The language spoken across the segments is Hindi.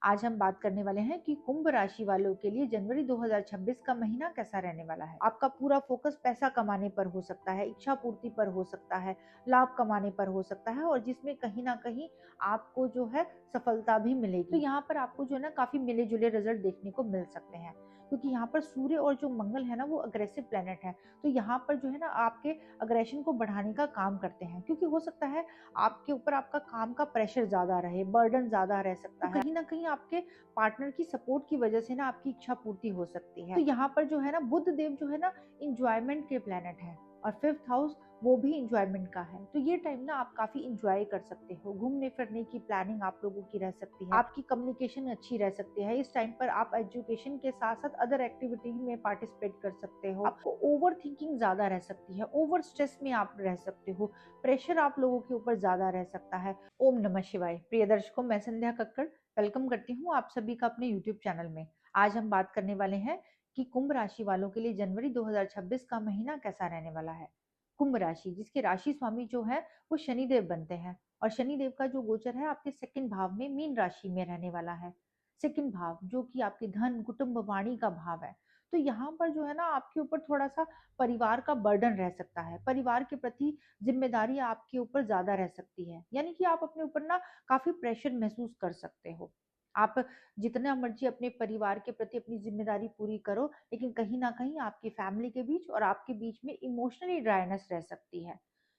आज हम बात करने वाले हैं कि कुंभ राशि वालों के लिए जनवरी 2026 का महीना कैसा रहने वाला है। आपका पूरा फोकस पैसा कमाने पर हो सकता है, इच्छा पूर्ति पर हो सकता है, लाभ कमाने पर हो सकता है और जिसमें कहीं ना कहीं आपको जो है सफलता भी मिलेगी। तो यहाँ पर आपको जो है ना काफी मिले जुले रिजल्ट देखने को मिल सकते हैं, क्योंकि यहाँ पर सूर्य और जो मंगल है ना वो अग्रेसिव प्लेनेट है। तो यहाँ पर जो है ना आपके अग्रेशन को बढ़ाने का काम करते हैं, क्योंकि हो सकता है आपके ऊपर आपका काम का प्रेशर ज्यादा रहे, बर्डन ज्यादा रह सकता है। कहीं ना कहीं आपके पार्टनर की सपोर्ट की वजह से ना आपकी इच्छा पूर्ति हो सकती है। तो यहाँ पर जो है ना बुध देव जो है ना इंजॉयमेंट के प्लेनेट है और फिफ्थ हाउस वो भी इंजॉयमेंट का है। तो ये टाइम ना आप काफी इंजॉय कर सकते हो, घूमने फिरने की प्लानिंग आप लोगों की रह सकती है, आपकी कम्युनिकेशन अच्छी रह सकती है। इस टाइम पर आप एजुकेशन के साथ साथ अदर एक्टिविटी में पार्टिसिपेट कर सकते हो। आपको ओवर थिंकिंग ज्यादा रह सकती है, ओवर स्ट्रेस में आप रह सकते हो, प्रेशर आप लोगों के ऊपर ज्यादा रह सकता है। ओम नमः शिवाय। प्रिय दर्शकों, मैं संध्या कक्कड़ वेलकम करती हूँ आप सभी का अपने यूट्यूब चैनल में। आज हम बात करने वाले हैं कि कुंभ राशि वालों के लिए जनवरी 2026 का महीना कैसा रहने वाला है। कुंभ राशि जिसके राशि स्वामी जो है वो शनिदेव बनते हैं और शनिदेव का जो गोचर है आपके सेकंड भाव में मीन राशि में रहने वाला है। सेकंड भाव जो कि आपके धन कुटुंब वाणी का भाव है। तो यहाँ पर जो है ना आपके ऊपर थोड़ा सा परिवार का बर्डन रह सकता है, परिवार के प्रति जिम्मेदारी आपके ऊपर ज्यादा रह सकती है, यानी कि आप अपने ऊपर ना काफी प्रेशर महसूस कर सकते हो। आप जितना मर्जी अपने परिवार के प्रति अपनी जिम्मेदारी पूरी करो, लेकिन कहीं ना कहीं आपकी फैमिली के बीच और आपके बीच में इमोशनली ड्राइनेस रह सकती है।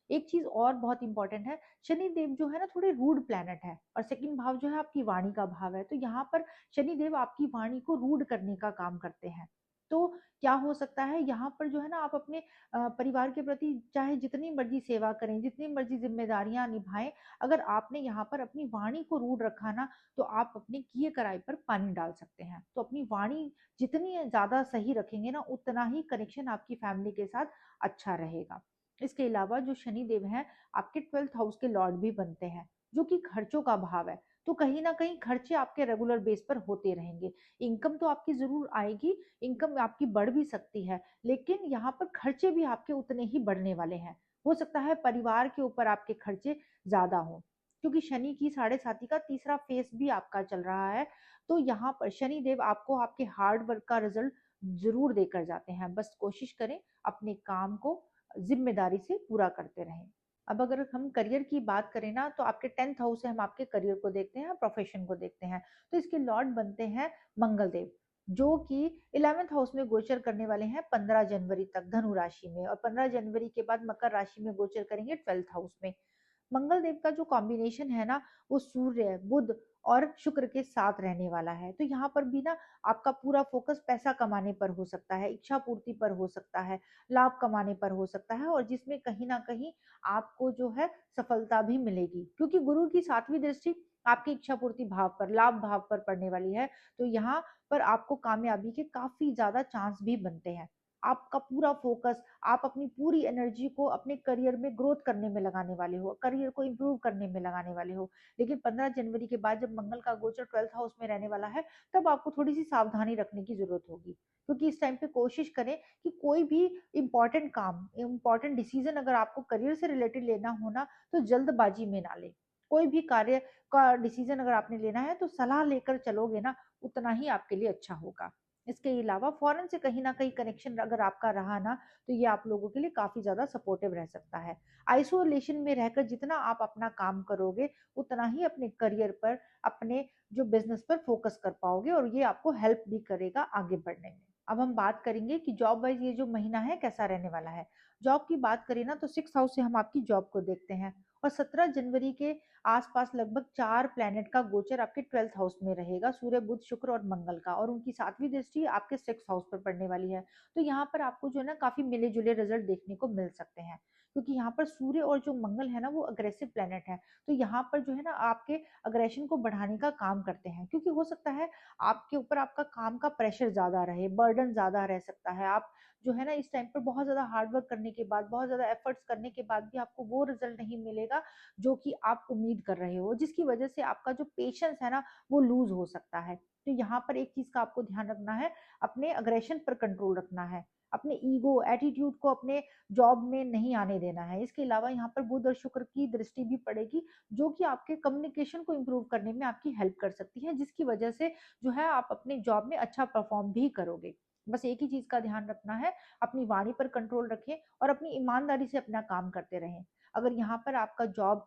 एक चीज और बहुत इंपॉर्टेंट है, शनि देव जो है ना थोड़े रूड प्लैनेट है और सेकंड भाव जो है आपकी वाणी का भाव है। तो यहाँ पर शनि देव आपकी वाणी को रूड करने का काम करते हैं। तो क्या हो सकता है यहाँ पर जो है ना आप अपने परिवार के प्रति चाहे जितनी मर्जी सेवा करें, जितनी मर्जी जिम्मेदारियां निभाएं, अगर आपने यहाँ पर अपनी वाणी को रूढ़ रखा ना तो आप अपने किए कराए पर पानी डाल सकते हैं। तो अपनी वाणी जितनी ज्यादा सही रखेंगे ना उतना ही कनेक्शन आपकी फैमिली के साथ अच्छा रहेगा। इसके अलावा जो शनि देव हैं आपके 12th हाउस के लॉर्ड भी बनते हैं, जो कि खर्चों का भाव है। तो कहीं ना कहीं खर्चे आपके रेगुलर बेस पर होते रहेंगे। इनकम तो आपकी जरूर आएगी, इनकम आपकी बढ़ भी सकती है, लेकिन यहाँ पर खर्चे भी आपके उतने ही बढ़ने वाले हैं। हो सकता है परिवार के ऊपर आपके खर्चे ज्यादा हो, क्योंकि शनि की साढ़े साथी का तीसरा फेस भी आपका चल रहा है। तो यहाँ पर शनि देव आपको आपके हार्ड वर्क का रिजल्ट जरूर देकर जाते हैं। बस कोशिश करें अपने काम को जिम्मेदारी से पूरा करते रहें। अब अगर हम करियर की बात करें ना तो आपके 10th हाउस से हम आपके करियर को देखते हैं, प्रोफेशन को देखते हैं। तो इसके लॉर्ड बनते हैं मंगल देव, जो कि 11th हाउस में गोचर करने वाले हैं 15 जनवरी तक धनु राशि में, और 15 जनवरी के बाद मकर राशि में गोचर करेंगे 12th हाउस में। मंगल देव का जो कॉम्बिनेशन है ना वो सूर्य बुध और शुक्र के साथ रहने वाला है। तो यहाँ पर भी ना आपका पूरा फोकस पैसा कमाने पर हो सकता है, इच्छा पूर्ति पर हो सकता है, लाभ कमाने पर हो सकता है और जिसमें कहीं ना कहीं आपको जो है सफलता भी मिलेगी, क्योंकि गुरु की 7वीं दृष्टि आपकी इच्छा पूर्ति भाव पर, लाभ भाव पर पड़ने वाली है। तो यहाँ पर आपको कामयाबी के काफी ज्यादा चांस भी बनते हैं। आपका पूरा फोकस, आप अपनी पूरी एनर्जी को अपने करियर में ग्रोथ करने में लगाने वाले हो, करियर को इंप्रूव करने में लगाने वाले हो। लेकिन 15 जनवरी के बाद जब मंगल का गोचर 12th हाउस में रहने वाला है, तब आपको थोड़ी सी सावधानी रखने की जरूरत होगी, क्योंकि इस टाइम पे कोशिश करें कि कोई भी इंपॉर्टेंट काम, इंपॉर्टेंट डिसीजन अगर आपको करियर से रिलेटेड लेना हो ना तो जल्दबाजी में ना ले। कोई भी कार्य का डिसीजन अगर आपने लेना है तो सलाह लेकर चलोगे ना उतना ही आपके लिए अच्छा होगा। इसके अलावा फॉरेन से कहीं ना कहीं कनेक्शन अगर आपका रहा ना तो ये आप लोगों के लिए काफी ज्यादा सपोर्टिव रह सकता है। आइसोलेशन में रहकर जितना आप अपना काम करोगे उतना ही अपने करियर पर, अपने जो बिजनेस पर फोकस कर पाओगे और ये आपको हेल्प भी करेगा आगे बढ़ने में। अब हम बात करेंगे कि जॉब वाइज ये जो महीना है कैसा रहने वाला है। जॉब की बात करें ना तो 6th हाउस से हम आपकी जॉब को देखते हैं और 17 जनवरी के आसपास लगभग 4 प्लैनेट का गोचर आपके 12th हाउस में रहेगा, सूर्य बुध शुक्र और मंगल का, और उनकी 7वीं दृष्टि आपके 6th हाउस पर पड़ने वाली है। तो यहाँ पर आपको जो है ना काफी मिले जुले रिजल्ट देखने को मिल सकते हैं, क्योंकि यहाँ पर सूर्य और जो मंगल है ना वो अग्रेसिव प्लैनेट है। तो यहाँ पर जो है ना आपके अग्रेशन को बढ़ाने का काम करते हैं, क्योंकि हो सकता है आपके ऊपर आपका काम का प्रेशर ज्यादा रहे, बर्डन ज्यादा रह सकता है। आप जो है ना इस टाइम पर बहुत ज्यादा हार्डवर्क करने के बाद, बहुत ज्यादा एफर्ट्स करने के बाद भी आपको वो रिजल्ट नहीं मिलेगा जो कि आप उम्मीद कर रहे हो, जिसकी वजह से आपका जो पेशेंस है ना वो लूज हो सकता है। तो यहाँ पर एक चीज का आपको ध्यान रखना है, अपने अग्रेशन पर कंट्रोल रखना है। अपने ईगो, एटीट्यूड को अपने जॉब में नहीं आने देना है। इसके अलावा यहाँ पर बुध और शुक्र की दृष्टि भी पड़ेगी, जो कि आपके कम्युनिकेशन को इम्प्रूव करने में आपकी हेल्प कर सकती है, जिसकी वजह से जो है आप अपने जॉब में अच्छा परफॉर्म भी करोगे। बस एक ही चीज का ध्यान रखना है, अपनी वाणी पर कंट्रोल रखें और अपनी ईमानदारी से अपना काम करते रहें। अगर यहाँ पर आपका जॉब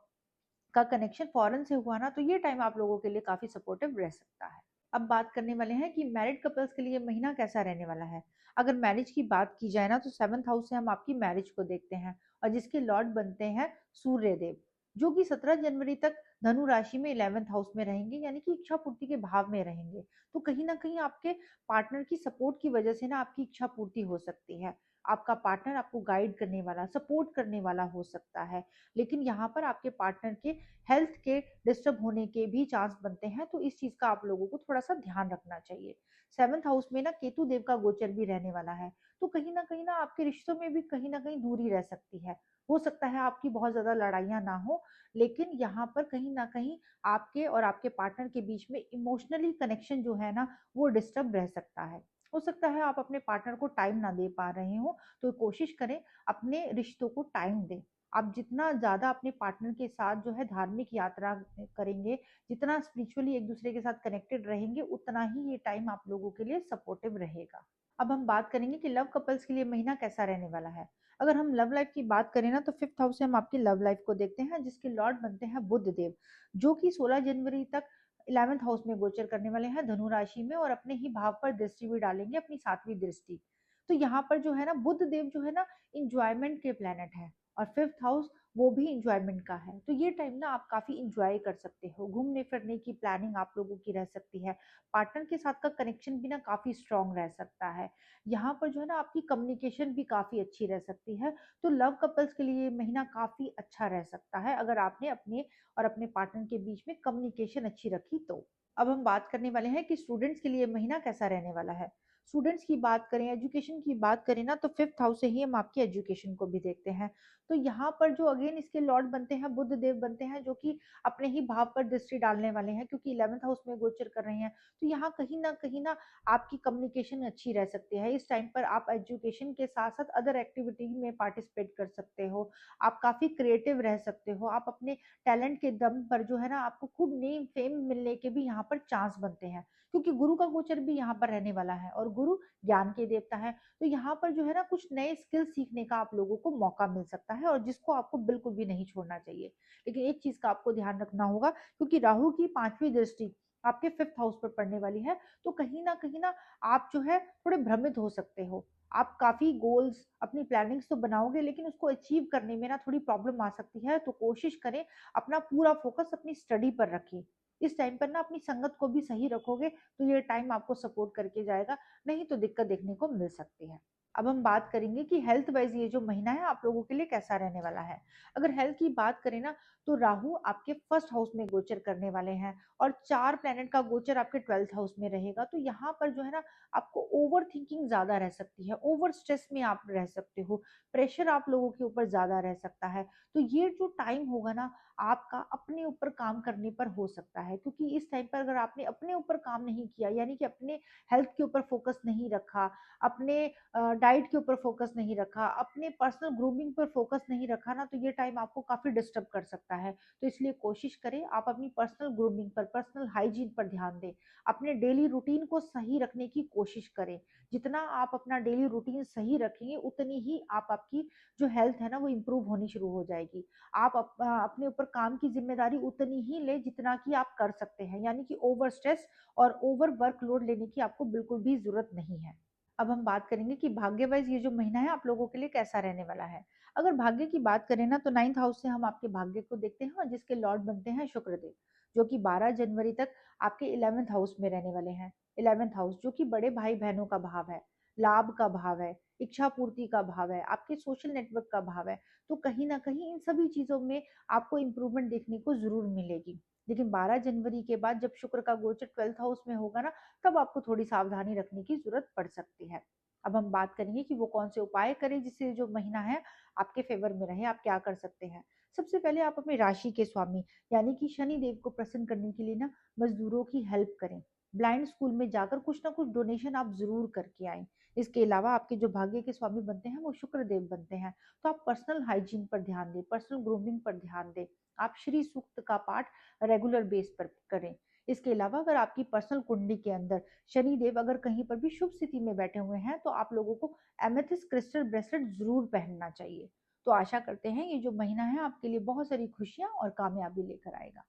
का कनेक्शन फॉरेन से हुआ ना, तो ये टाइम आप लोगों के लिए काफी सपोर्टिव रह सकता है। अब बात करने वाले हैं कि मैरिड कपल्स के लिए महीना कैसा रहने वाला है। अगर मैरिज की बात की जाए ना, तो 7th हाउस से हम आपकी मैरिज को देखते हैं, और जिसके लॉर्ड बनते हैं सूर्य देव, जो कि 17 जनवरी तक धनु राशि में 11th हाउस में रहेंगे, यानी कि इच्छा पूर्ति के भाव में रहेंगे। तो कहीं ना कहीं आपके पार्टनर की सपोर्ट की वजह से ना आपकी इच्छा पूर्ति हो सकती है। आपका पार्टनर आपको गाइड करने वाला, सपोर्ट करने वाला हो सकता है। लेकिन यहाँ पर आपके पार्टनर के हेल्थ के डिस्टर्ब होने के भी चांस बनते हैं, तो इस चीज का आप लोगों को थोड़ा सा ध्यान रखना चाहिए। 7th हाउस में ना केतु देव का गोचर भी रहने वाला है, तो कहीं ना आपके रिश्तों में भी कहीं ना कहीं दूरी रह सकती है। हो सकता है आपकी बहुत ज्यादा लड़ाइयां ना हो, लेकिन यहाँ पर कहीं ना कहीं आपके और आपके पार्टनर के बीच में इमोशनली कनेक्शन जो है ना, वो डिस्टर्ब रह सकता है। हो सकता है आप अपने पार्टनर को टाइम ना दे पा रहे हो, तो कोशिश करें अपने रिश्तों को टाइम दें। आप जितना ज़्यादा अपने पार्टनर के साथ जो है धार्मिक यात्रा करेंगे, जितना स्पिरिचुअली एक दूसरे के साथ कनेक्टेड रहेंगे, उतना ही ये टाइम आप लोगों के लिए सपोर्टिव रहेगा। अब हम बात करेंगे कि लव कपल्स के लिए महीना कैसा रहने वाला है। अगर हम लव लाइफ की बात करें ना, तो 5th हाउस से हम आपकी लव लाइफ को देखते हैं, जिसके लॉर्ड बनते हैं बुध देव, जो कि 16 जनवरी तक 11th हाउस में गोचर करने वाले हैं धनु राशि में, और अपने ही भाव पर दृष्टि भी डालेंगे, अपनी 7वीं दृष्टि। तो यहाँ पर जो है ना, बुध देव जो है ना, इंजॉयमेंट के प्लेनेट है, और 5th हाउस वो भी इंजॉयमेंट का है। तो ये टाइम ना आप काफी इंजॉय कर सकते हो, घूमने फिरने की प्लानिंग आप लोगों की रह सकती है, पार्टनर के साथ का कनेक्शन भी ना काफी स्ट्रांग रह सकता है। यहाँ पर जो है ना आपकी कम्युनिकेशन भी काफी अच्छी रह सकती है। तो लव कपल्स के लिए ये महीना काफी अच्छा रह सकता है, अगर आपने अपने और अपने पार्टनर के बीच में कम्युनिकेशन अच्छी रखी तो। अब हम बात करने वाले हैं कि स्टूडेंट्स के लिए महीना कैसा रहने वाला है। स्टूडेंट्स की बात करें, एजुकेशन की बात करें ना, तो 5th हाउस से ही हम आपकी एजुकेशन को भी देखते हैं। तो यहाँ पर जो अगेन इसके लॉर्ड बनते हैं बुध देव बनते हैं, जो कि अपने ही भाव पर दृष्टि डालने वाले हैं, क्योंकि 11th हाउस में गोचर कर रहे हैं। तो यहाँ कहीं ना आपकी कम्युनिकेशन अच्छी रह सकती है। इस टाइम पर आप एजुकेशन के साथ साथ अदर एक्टिविटी में पार्टिसिपेट कर सकते हो, आप काफी क्रिएटिव रह सकते हो, आप अपने टैलेंट के दम पर जो है ना, आपको खूब नेम फेम मिलने के भी यहाँ पर चांस बनते हैं, क्योंकि गुरु का गोचर भी यहाँ पर रहने वाला है, और गुरु ज्ञान के देवता है। तो यहाँ पर जो है ना, कुछ नए स्किल सीखने का आप लोगों को मौका मिल सकता है, और जिसको आपको बिल्कुल भी नहीं छोड़ना चाहिए। लेकिन एक चीज का आपको ध्यान रखना होगा, क्योंकि राहु की 5वीं दृष्टि आपके 5th हाउस पर पड़ने वाली है, तो कहीं ना आप जो है थोड़े भ्रमित हो सकते हो। आप काफी गोल्स अपनी प्लानिंग्स तो बनाओगे, लेकिन उसको अचीव करने में ना थोड़ी प्रॉब्लम आ सकती है। तो कोशिश करें अपना पूरा फोकस अपनी स्टडी पर रखें। इस टाइम पर ना अपनी संगत को भी सही रखोगे, तो ये टाइम आपको सपोर्ट करके जाएगा, नहीं तो दिक्कत देखने को मिल सकती है। अब हम बात करेंगे कि हेल्थ वाइज ये जो महीना है आप लोगों के लिए कैसा रहने वाला है। अगर हेल्थ की बात करें ना, तो राहु आपके 1st हाउस में गोचर करने वाले हैं, और 4 प्लेनेट का गोचर आपके 12th हाउस में रहेगा। तो यहाँ पर जो है ना, आपको ओवर थिंकिंग ज्यादा रह सकती है, ओवर स्ट्रेस में आप रह सकते हो, प्रेशर आप लोगों के ऊपर ज्यादा रह सकता है। तो ये जो टाइम होगा ना, आपका अपने ऊपर काम करने पर हो सकता है, क्योंकि इस टाइम पर अगर आपने अपने ऊपर काम नहीं किया, यानी कि अपने हेल्थ के ऊपर फोकस नहीं रखा, अपने डाइट के ऊपर फोकस नहीं रखा, अपने पर्सनल ग्रूमिंग पर फोकस नहीं रखा ना, तो ये टाइम आपको काफी डिस्टर्ब कर सकता है। तो इसलिए कोशिश करें आप अपनी पर्सनल ग्रूमिंग पर, पर्सनल हाइजीन पर ध्यान दें, अपने डेली रूटीन को सही रखने की कोशिश करें। जितना आप अपना डेली रूटीन सही रखेंगे, उतनी ही आपकी जो हेल्थ है ना, वो इम्प्रूव होनी शुरू हो जाएगी। आप अपने ऊपर काम की जिम्मेदारी उतनी ही ले जितना कि आप कर सकते हैं, यानी कि ओवर स्ट्रेस और ओवर वर्कलोड लेने की आपको बिल्कुल भी जरूरत नहीं है। अब हम बात करेंगे कि भाग्य वाइज ये जो महीना है आप लोगों के लिए कैसा रहने वाला है। अगर भाग्य की बात करें ना, तो 9th हाउस से हम आपके भाग्य को देखते हैं, और जिसके लॉर्ड बनते हैं शुक्रदेव, जो कि 12 जनवरी तक आपके 11th हाउस में रहने वाले हैं। 11th हाउस जो कि बड़े भाई बहनों का भाव है, लाभ का भाव है, इच्छा पूर्ति का भाव है, आपके सोशल नेटवर्क का भाव है। तो कहीं ना कहीं इन सभी चीजों में आपको इम्प्रूवमेंट देखने को जरूर मिलेगी। लेकिन 12 जनवरी के बाद जब शुक्र का गोचर 12th हाउस में होगा ना, तब आपको थोड़ी सावधानी रखने की जरूरत पड़ सकती है। अब हम बात करेंगे कि वो कौन से उपाय करें जिससे जो महीना है आपके फेवर में रहे, आप क्या कर सकते हैं। सबसे पहले आप अपनी राशि के स्वामी यानी कि शनि देव को प्रसन्न करने के लिए ना मजदूरों की हेल्प करें। ब्लाइंड स्कूल में जाकर कुछ ना कुछ डोनेशन आप जरूर करके आएं। इसके अलावा आपके जो भाग्य के स्वामी बनते हैं वो शुक्र देव बनते हैं, तो आप पर्सनल हाइजीन पर ध्यान दें, पर्सनल ग्रूमिंग पर ध्यान दें। आप श्री सूक्त का पाठ रेगुलर बेस पर करें। इसके अलावा अगर आपकी पर्सनल कुंडली के अंदर शनिदेव अगर कहीं पर भी शुभ स्थिति में बैठे हुए हैं तो आप लोगों को एमेथिस्ट क्रिस्टल ब्रेसलेट जरूर पहनना चाहिए। तो आशा करते हैं ये जो महीना है आपके लिए बहुत सारी खुशियां और कामयाबी लेकर आएगा।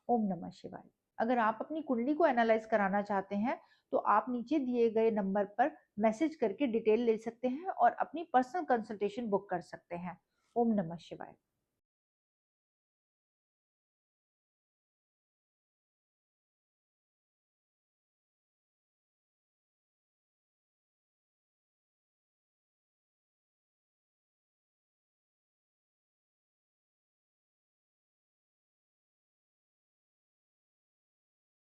ओम नमः शिवाय। अगर आप अपनी कुंडली को एनालाइज कराना चाहते हैं तो आप नीचे दिए गए नंबर पर मैसेज करके डिटेल ले सकते हैं और अपनी पर्सनल कंसल्टेशन बुक कर सकते हैं। ओम नमः शिवाय।